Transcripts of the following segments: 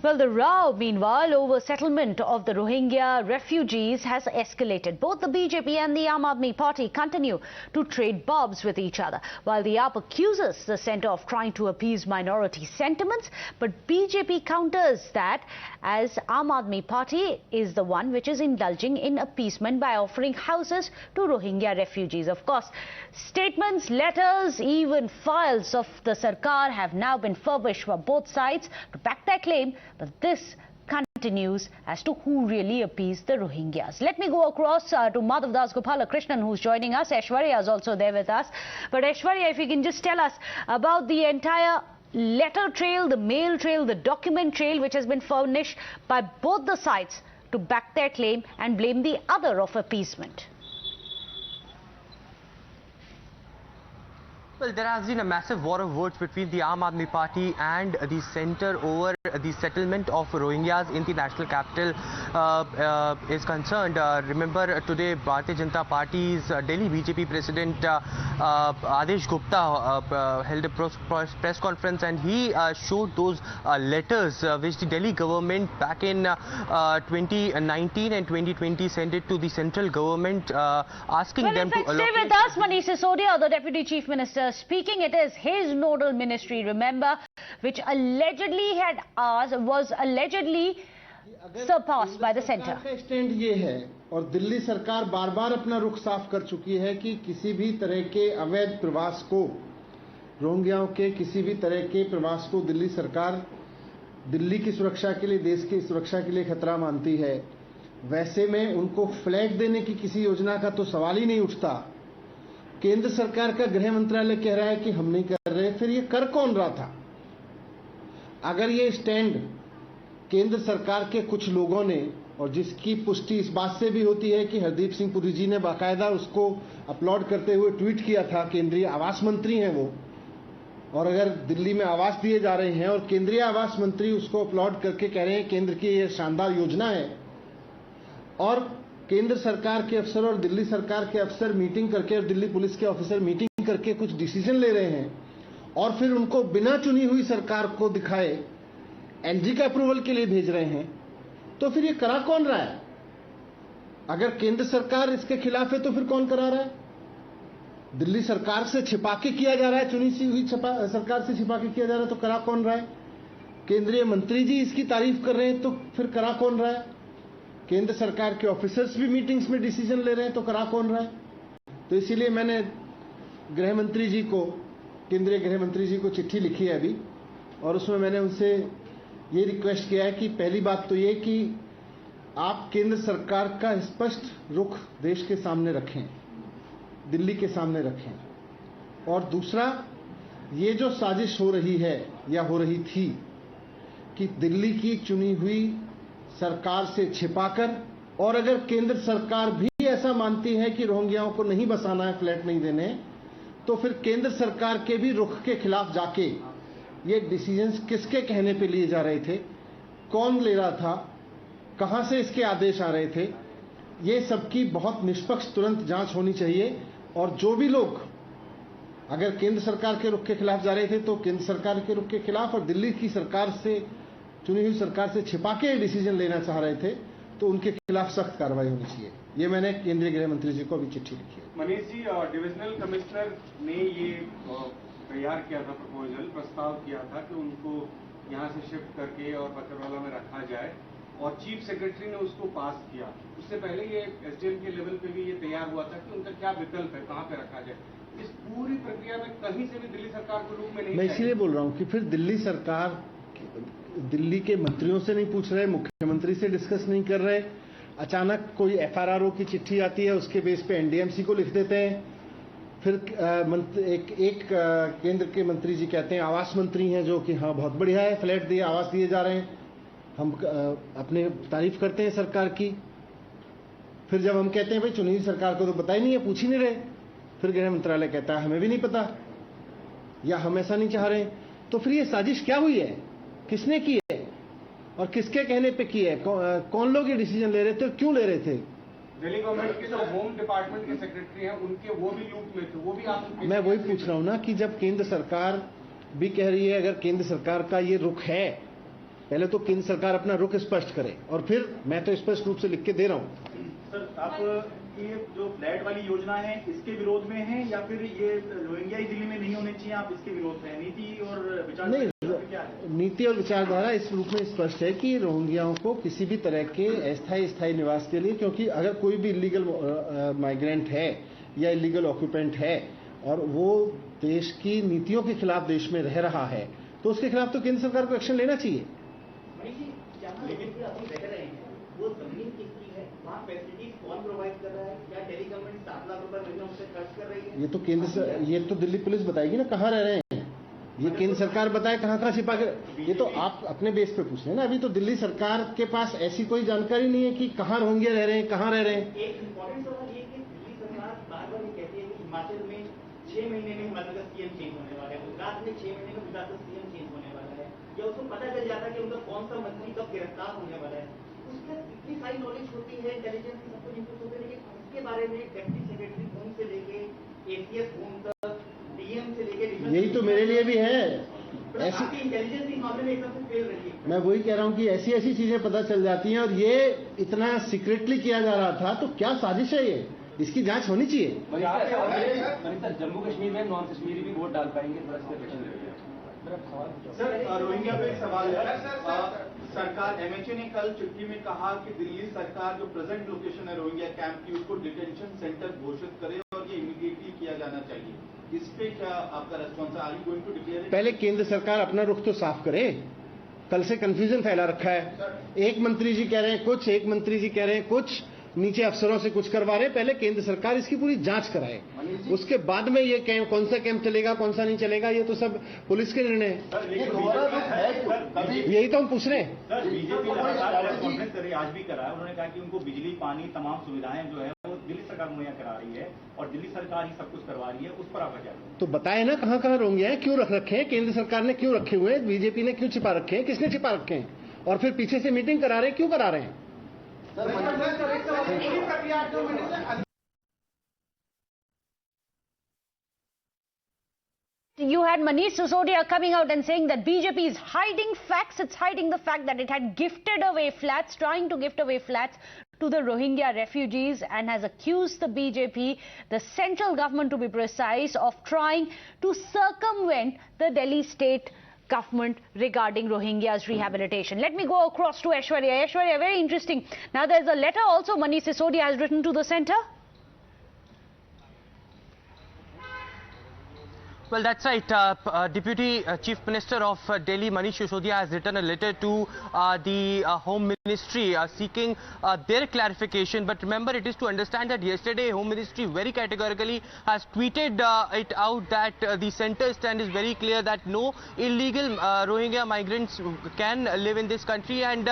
Well, the row, meanwhile, over settlement of the Rohingya refugees has escalated. Both the BJP and the Aam Aadmi Party continue to trade barbs with each other, while the AAP accuses the centre of trying to appease minority sentiments. But BJP counters that, as Aam Aadmi Party is the one which is indulging in appeasement by offering houses to Rohingya refugees. Of course, statements, letters, even files of the Sarkar have now been furbished for both sides to back their claim. But this continues as to who really appeased the Rohingyas. Let me go across to Madhav Das Gopalakrishnan, who's joining us. Aishwarya is also there with us. But Aishwarya, if you can just tell us about the entire letter trail, the mail trail, the document trail, which has been furnished by both the sides to back their claim and blame the other of appeasement. Well, there has been a massive war of words between the Aam Aadmi Party and the centre over the settlement of Rohingyas in the national capital is concerned. Remember, today Bharatiya Janata Party's Delhi BJP President Adesh Gupta held a press conference, and he showed those letters which the Delhi government back in 2019 and 2020 sent it to the central government asking them to allocate. Stay with us, Manish Sisodia, the Deputy Chief Minister, speaking. It is his nodal ministry, remember, which allegedly was allegedly surpassed by the centre. Stand ये है, और दिल्ली सरकार बार बार अपना रुख साफ कर चुकी है कि किसी भी तरह के अवैध प्रवास को, रोहिंग्याओं के किसी भी तरह के प्रवास को दिल्ली सरकार दिल्ली की सुरक्षा के लिए, देश की सुरक्षा के लिए खतरा मानती है। वैसे में उनको फ्लैग देने की किसी योजना का तो सवाल ही नहीं उठता। केंद्र सरकार का गृह मंत्रालय कह रहा है कि हम नहीं कर रहे, फिर ये कर कौन रहा था? अगर ये स्टैंड केंद्र सरकार के कुछ लोगों ने, और जिसकी पुष्टि इस बात से भी होती है कि हरदीप सिंह पुरी जी ने बाकायदा उसको अपलोड करते हुए ट्वीट किया था, केंद्रीय आवास मंत्री हैं वो, और अगर दिल्ली में आवास दिए जा रहे हैं और केंद्रीय आवास मंत्री उसको अपलोड करके कह रहे हैं केंद्र की ये शानदार योजना है, और केंद्र सरकार के अफसर और दिल्ली सरकार के अफसर मीटिंग करके, और दिल्ली पुलिस के ऑफिसर मीटिंग करके कुछ डिसीजन ले रहे हैं, और फिर उनको बिना चुनी हुई सरकार को दिखाए एनजी का अप्रूवल के लिए भेज रहे हैं, तो फिर ये करा कौन रहा है? अगर केंद्र सरकार इसके खिलाफ है तो फिर कौन करा रहा है? दिल्ली सरकार से छिपा के किया जा रहा है, चुनी सी हुई सरकार से छिपा के किया जा रहा है, तो करा कौन रहा है? केंद्रीय मंत्री जी इसकी तारीफ कर रहे हैं, तो फिर करा कौन रहा है? केंद्र सरकार के ऑफिसर्स भी मीटिंग्स में डिसीजन ले रहे हैं, तो करा कौन रहा है? तो इसीलिए मैंने गृह मंत्री जी को, केंद्रीय गृह मंत्री जी को चिट्ठी लिखी है अभी, और उसमें मैंने उनसे ये रिक्वेस्ट किया है कि पहली बात तो ये कि आप केंद्र सरकार का स्पष्ट रुख देश के सामने रखें, दिल्ली के सामने रखें, और दूसरा, ये जो साजिश हो रही है या हो रही थी कि दिल्ली की चुनी हुई सरकार से छिपाकर, और अगर केंद्र सरकार भी ऐसा मानती है कि रोहिंग्याओं को नहीं बसाना है, फ्लैट नहीं देने, तो फिर केंद्र सरकार के भी रुख के खिलाफ जाके ये डिसीजंस किसके कहने पे लिए जा रहे थे, कौन ले रहा था, कहां से इसके आदेश आ रहे थे, ये सबकी बहुत निष्पक्ष तुरंत जांच होनी चाहिए। और जो भी लोग अगर केंद्र सरकार के रुख के खिलाफ जा रहे थे तो केंद्र सरकार के रुख के खिलाफ, और दिल्ली की सरकार से, चुनी हुई सरकार से छिपा के डिसीजन लेना चाह रहे थे तो उनके खिलाफ सख्त कार्रवाई होनी चाहिए। ये मैंने केंद्रीय गृह मंत्री जी को अभी चिट्ठी लिखी है। मनीष जी, डिविजनल कमिश्नर ने ये तैयार किया था, प्रस्ताव किया था कि उनको यहाँ से शिफ्ट करके और पथरवाला में रखा जाए, और चीफ सेक्रेटरी ने उसको पास किया। उससे पहले ये एसडीएम के लेवल पे भी ये तैयार हुआ था कि उनका क्या विकल्प है, कहाँ पे रखा जाए। इस पूरी प्रक्रिया में कहीं से भी दिल्ली सरकार को लूप में नहीं, मैं इसलिए बोल रहा हूँ कि फिर दिल्ली सरकार दिल्ली के मंत्रियों से नहीं पूछ रहे, मुख्यमंत्री से डिस्कस नहीं कर रहे, अचानक कोई एफआरआरओ की चिट्ठी आती है, उसके बेस पे एनडीएमसी को लिख देते हैं, फिर एक केंद्र के मंत्री जी कहते हैं, आवास मंत्री हैं जो कि हाँ बहुत बढ़िया है, फ्लैट दिए, आवास दिए जा रहे हैं, हम अपने तारीफ करते हैं सरकार की। फिर जब हम कहते हैं भाई चुनी हुई सरकार को तो पता ही नहीं है, पूछ ही नहीं रहे, फिर गृह मंत्रालय कहता है हमें भी नहीं पता, या हम ऐसा नहीं चाह रहे। तो फिर ये साजिश क्या हुई है, किसने की है, और किसके कहने पे की है, कौन लोग ये डिसीजन ले रहे थे, क्यों ले रहे थे? दिल्ली गवर्नमेंट के जो होम डिपार्टमेंट के सेक्रेटरी हैं उनके, वो भी लूप में थे, वो भी आप। मैं वही पूछ रहा हूं ना कि जब केंद्र सरकार भी कह रही है, अगर केंद्र सरकार का ये रुख है पहले तो केंद्र सरकार अपना रुख स्पष्ट करे और फिर मैं तो स्पष्ट रूप से लिख के दे रहा हूं। सर, आप ये जो फ्लैट वाली योजना है इसके विरोध में हैं या फिर ये रोहिंग्या ही दिल्ली में नहीं होने चाहिए, आप इसके विरोध में हैं? नीति और विचारधारा क्या है? नीति और विचारधारा इस रूप में स्पष्ट है कि रोहिंग्याओं को किसी भी तरह के अस्थायी निवास के लिए, क्योंकि अगर कोई भी इलीगल माइग्रेंट है या इलीगल ऑक्यूपेंट है और वो देश की नीतियों के खिलाफ देश में रह रहा है तो उसके खिलाफ तो केंद्र सरकार को एक्शन लेना चाहिए। लेकिन हम देख रहे हैं वो जमीन किसकी है, वहाँ फैसिलिटीज कौन प्रोवाइड कर रहा है, क्या दिल्ली गवर्नमेंट 7 लाख रुपए महीने उनसे खर्च कर रही है? ये तो दिल्ली पुलिस बताएगी ना कहाँ रह रहे हैं, ये केंद्र सरकार बताए कहाँ छिपा कर। ये तो आप अपने बेस पे पूछ रहे हैं ना, अभी तो दिल्ली सरकार के पास ऐसी कोई जानकारी नहीं है कि कहाँ रोहिंग्या रह रहे हैं, कहाँ रह रहे हैं। एक इम्पोर्टेंट सवाल ये कि दिल्ली सरकार बार-बार ये कहती है कि हिमाचल में 6 महीने में हिमाचल का सीएम चेंज होने वाला है, गुजरात में 6 महीने में गुजरात का सीएम चेंज होने वाला है, या उसको पता चल जाता है कि उनका कौन सा मंत्री कब गिरफ्तार होने वाला है। उसमें इतनी सारी नॉलेज होती है, इंटेलिजेंस की सब कुछ इनपुट होते हैं, लेकिन इसके बारे में डिप्टी सेक्रेटरी होम से लेके एसीएस होम तक, डीएम से लेके, यही तो मेरे लिए भी है। ऐसी इंटेलिजेंस इस मामले में एकदम से फेल रही है। मैं वही कह रहा हूँ कि ऐसी चीजें पता चल जाती हैं और ये इतना सीक्रेटली किया जा रहा था तो क्या साजिश है ये, इसकी जांच होनी चाहिए। जम्मू कश्मीर में नॉन कश्मीरी भी वोट डाल पाएंगे? सर, रोहिंग्या पे एक सवाल है। सरकार एमएचए ने कल चिट्ठी में कहा कि दिल्ली सरकार जो प्रेजेंट लोकेशन है रोहिंग्या कैंप की उसको डिटेंशन सेंटर घोषित करे और ये इमीडिएटली किया जाना चाहिए। इस पे क्या आपका रेस्पॉन्स है? Are you going to declare it? पहले केंद्र सरकार अपना रुख तो साफ करे, कल से कंफ्यूजन फैला रखा है। एक मंत्री जी कह रहे हैं कुछ, एक मंत्री जी कह रहे हैं कुछ, नीचे अफसरों से कुछ करवा रहे हैं। पहले केंद्र सरकार इसकी पूरी जांच कराए, उसके बाद में ये कैंप, कौन सा कैंप चलेगा कौन सा नहीं चलेगा, ये तो सब पुलिस के निर्णय है। यही तो हम पूछ रहे हैं। सर, बीजेपी लगातार कॉन्फ्रेंस कर रही है, आज भी करा है। उन्होंने कहा कि उनको बिजली, पानी, तमाम सुविधाएं जो है वो दिल्ली सरकार मुहैया करा रही है और दिल्ली सरकार ही सब कुछ करवा रही है। उस पर आपका क्या? तो बताए ना कहाँ कहाँ रोहिंग्या हैं, क्यों रख रखे हैं, केंद्र सरकार ने क्यों रखे हुए हैं, बीजेपी ने क्यों छिपा रखे हैं, किसने छिपा रखे हैं, और फिर पीछे से मीटिंग करा रहे हैं, क्यों करा रहे हैं? You had Manish Sisodia coming out and saying that BJP is hiding facts. It's hiding the fact that it had gifted away flats, trying to gift away flats to the Rohingya refugees, and has accused the BJP, the central government to be precise, of trying to circumvent the Delhi state government regarding Rohingyas rehabilitation. Let me go across to Aishwarya. Aishwarya, very interesting. Now there's a letter also Manish Sisodia has written to the centre. Well, that's right. Deputy Chief Minister of Delhi, Manish Sisodia, has written a letter to the Home Ministry seeking their clarification. But remember, it is to understand that yesterday Home Ministry very categorically has tweeted it out that the centre stand is very clear that no illegal Rohingya migrants can live in this country, and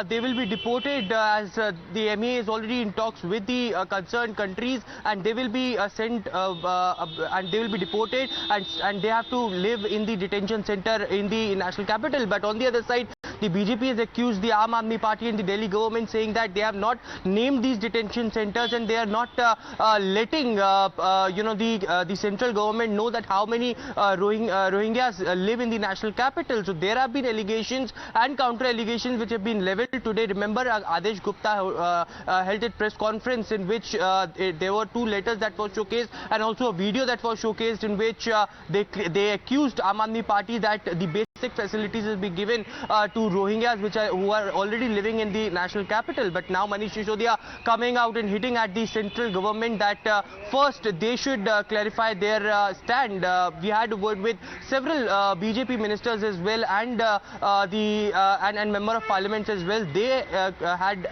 they will be deported as the MEA is already in talks with the concerned countries, and they will be sent and they will be deported. And they have to live in the detention center in the national capital. But on the other side, the BJP has accused the Aam Aadmi Party and the Delhi government, saying that they have not named these detention centers and they are not letting the central government know that how many Rohingyas live in the national capital. So there have been allegations and counter allegations which have been leveled today. Remember, Adesh Gupta held a press conference in which there were 2 letters that were showcased and also a video that was showcased in which they accused Aam Aadmi Party that the basic facilities will be given to Rohingyas who are already living in the national capital. But now Manish Sisodia coming out and hitting at the central government that first they should clarify their stand. We had a word with several BJP ministers as well and and member of parliament as well. They had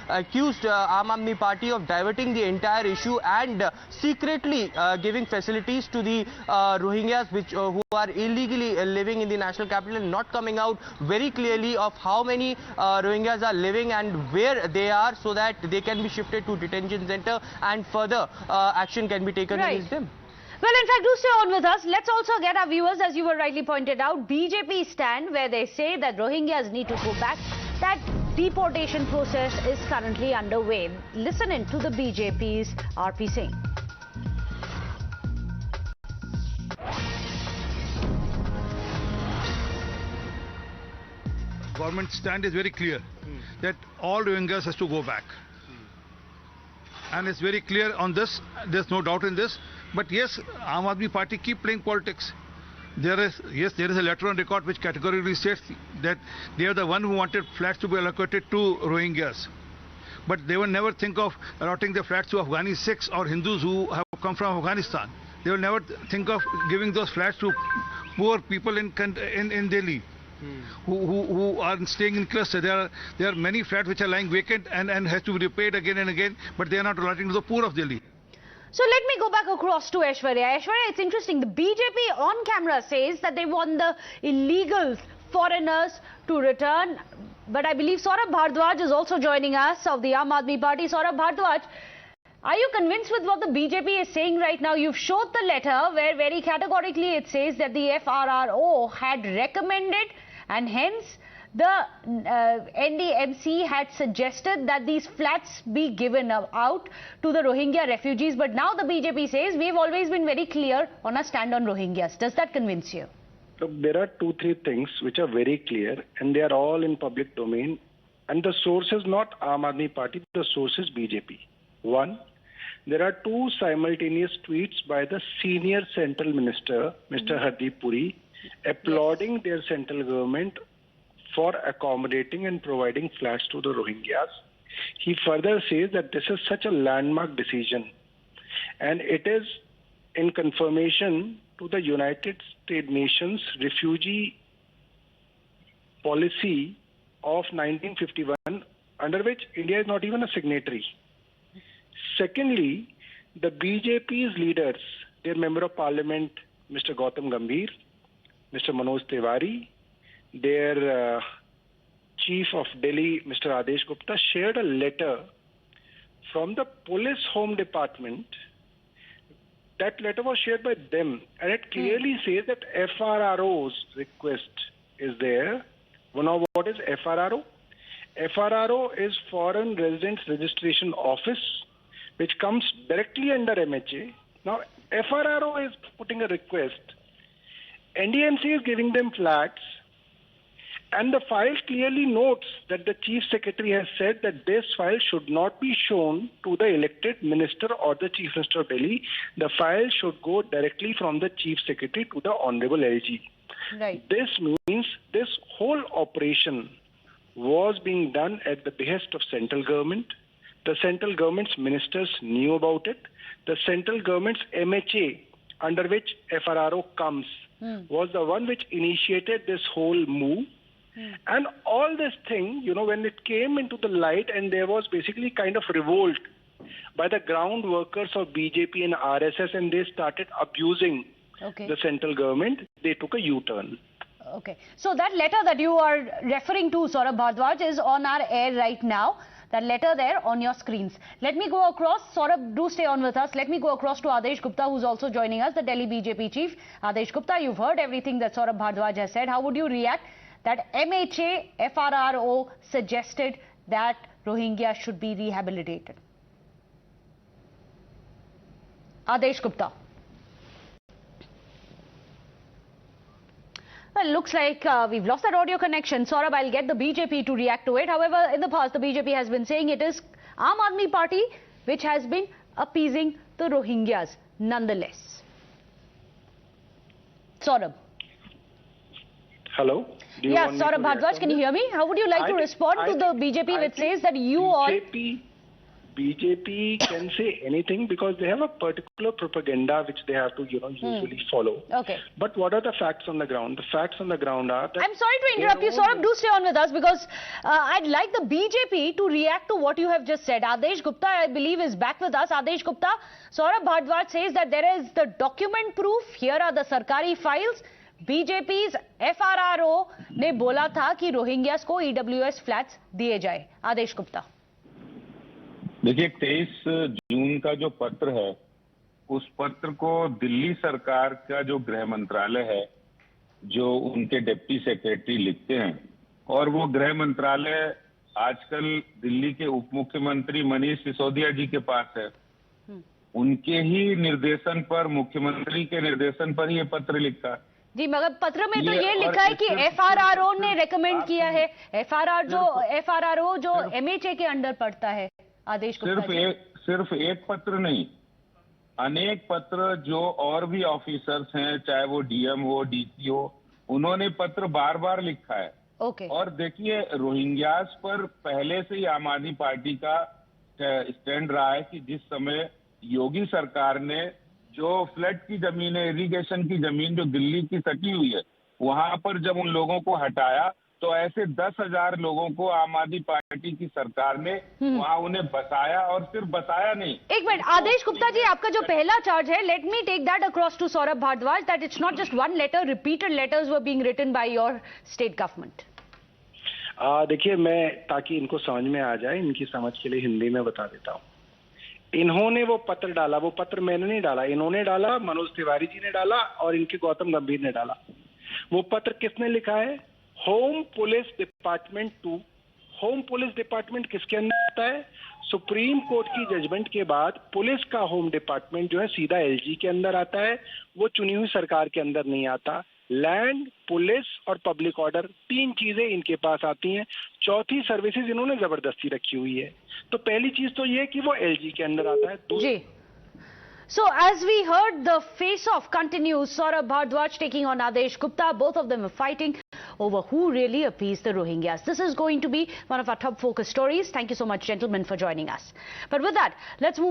accused Aam Aadmi Party of diverting the entire issue and secretly giving facilities to the Rohingyas who are illegally living in the national capital, and not coming out very clearly of how many Rohingyas are living and where they are, so that they can be shifted to detention center and further action can be taken against them. Well, in fact, do stay on with us. Let's also get our viewers, as you were rightly pointed out, BJP stand where they say that Rohingyas need to go back. That deportation process is currently underway. Listen in to the BJP's RP Singh. government stand is very clear that all Rohingyas has to go back. And it's very clear on this, there's no doubt in this. But yes, Aam Aadmi Party keep playing politics. There is a letter on record which categorically states that they are the one who wanted flats to be allocated to Rohingyas. But they will never think of allotting the flats to Afghani Sikhs or Hindus who have come from Afghanistan. They will never think of giving those flats to poor people in Delhi who are staying in clusters. There are many flats which are lying vacant and has to be repaid again and again, but they are not allotting to the poor of Delhi. So let me go back across to Aishwarya. Aishwarya, it's interesting. The BJP on camera says that they want the illegals, foreigners to return. But I believe Saurabh Bhardwaj is also joining us of the Aam Aadmi Party. Saurabh Bhardwaj, are you convinced with what the BJP is saying right now? You've showed the letter where very categorically it says that the FRRO had recommended and hence the NDMC had suggested that these flats be given out to the Rohingya refugees. But now the BJP says we've always been very clear on our stand on Rohingyas. Does that convince you? Look, there are 2-3 things which are very clear and they are all in public domain. And the source is not Aam Aadmi Party, the source is BJP. One, there are 2 simultaneous tweets by the senior central minister, Mr. Hardeep Puri, applauding their central government for accommodating and providing flats to the Rohingyas. He further says that this is such a landmark decision and it is in confirmation to the United States Nations refugee policy of 1951, under which India is not even a signatory. Secondly, the BJP's leaders, their Member of Parliament, Mr. Gautam Gambhir, Mr. Manoj Tiwari, their Chief of Delhi, Mr. Adesh Gupta, shared a letter from the Police Home Department. That letter was shared by them, and it clearly says that FRRO's request is there. Now, what is FRRO? FRRO is Foreign Residence Registration Office, which comes directly under MHA. Now, FRRO is putting a request. NDMC is giving them flats, and the file clearly notes that the Chief Secretary has said that this file should not be shown to the elected minister or the Chief Minister of Delhi. The file should go directly from the Chief Secretary to the Honorable LG. Right. This means this whole operation was being done at the behest of central government. The central government's ministers knew about it. The central government's MHA, under which FRRO comes, was the one which initiated this whole move. And all this thing, when it came into the light and there was basically kind of revolt by the ground workers of BJP and RSS and they started abusing the central government, they took a U-turn. Okay. So that letter that you are referring to, Saurabh Bhardwaj, is on our air right now. That letter there on your screens. Let me go across. Saurabh, do stay on with us. Let me go across to Adesh Gupta, who's also joining us, the Delhi BJP chief. Adesh Gupta, you've heard everything that Saurabh Bhardwaj has said. How would you react that MHA, FRRO suggested that Rohingya should be rehabilitated? Adesh Gupta. Well, looks like we've lost that audio connection. Saurabh, I'll get the BJP to react to it. However, in the past, the BJP has been saying it is Aam Aadmi Party which has been appeasing the Rohingyas nonetheless. Saurabh. Hello? Yes, Saurabh Bhardwaj, can you hear me? How would you like to respond to the BJP which says that you all... BJP can say anything because they have a particular propaganda which they have to, usually follow. Okay. But what are the facts on the ground? The facts on the ground are that... I'm sorry to interrupt you, Saurabh. Do stay on with us because I'd like the BJP to react to what you have just said. Adesh Gupta, I believe, is back with us. Adesh Gupta, Saurabh Bhardwaj says that there is the document proof. Here are the sarkari files. BJP's FRRO ने बोला था कि Rohingyas को EWS flats दिए जाए. आदेश गुप्ता. देखिए 23 जून का जो पत्र है उस पत्र को दिल्ली सरकार का जो गृह मंत्रालय है जो उनके डिप्टी सेक्रेटरी लिखते हैं और वो गृह मंत्रालय आजकल दिल्ली के उप मुख्यमंत्री मनीष सिसोदिया जी के पास है. उनके ही निर्देशन पर मुख्यमंत्री के निर्देशन पर ये पत्र लिखा. जी, मगर पत्र में तो ये लिखा है कि FRRO ने रेकमेंड किया है। FRRO जो MHA के अंडर पड़ता है। आदेश सिर्फ एक पत्र नहीं, अनेक पत्र जो और भी ऑफिसर्स हैं, चाहे वो DM हो, DC हो, उन्होंने पत्र बार बार लिखा है। ओके। और देखिए, रोहिंग्यास पर पहले से ही आम आदमी पार्टी का स्टैंड रहा है कि जिस समय योगी सरकार ने जो फ्लड की जमीन है, इरिगेशन की जमीन जो दिल्ली की सटी हुई है, वहां पर जब उन लोगों को हटाया तो ऐसे 10,000 लोगों को आम आदमी पार्टी की सरकार ने वहां उन्हें बसाया, और सिर्फ बसाया नहीं। एक मिनट, आदेश गुप्ता जी, आपका जो पहला चार्ज है, let me take that across to Saurabh Bhardwaj, that it's not just one letter, repeated letters were being written by your state government. देखिए, मैं ताकि इनको समझ में आ जाए, इनकी समझ के लिए हिंदी में बता देता हूँ। इन्होंने वो पत्र डाला, वो पत्र मैंने नहीं डाला, इन्होंने डाला, मनोज तिवारी जी ने डाला और इनके गौतम गंभीर ने डाला। वो पत्र किसने लिखा है? Home police department to. Home police department किसके अंदर आता है? सुप्रीम कोर्ट की जजमेंट के बाद पुलिस का होम डिपार्टमेंट जो है सीधा LG के अंदर आता है, वो चुनी हुई सरकार के अंदर नहीं आता। लैंड, पुलिस और पब्लिक ऑर्डर, 3 चीजें इनके पास आती हैं। चौथी सर्विसेज इन्होंने जबरदस्ती रखी हुई है। तो पहली चीज तो ये कि वो LG के अंदर आता है। जी। So as we heard, the face-off continues. Saurabh Bhardwaj taking on Adesh Gupta. Both of them are fighting over who really appeased the Rohingyas. This is going to be one of our top focus stories. Thank you so much, gentlemen, for joining us. But with that, let's move on.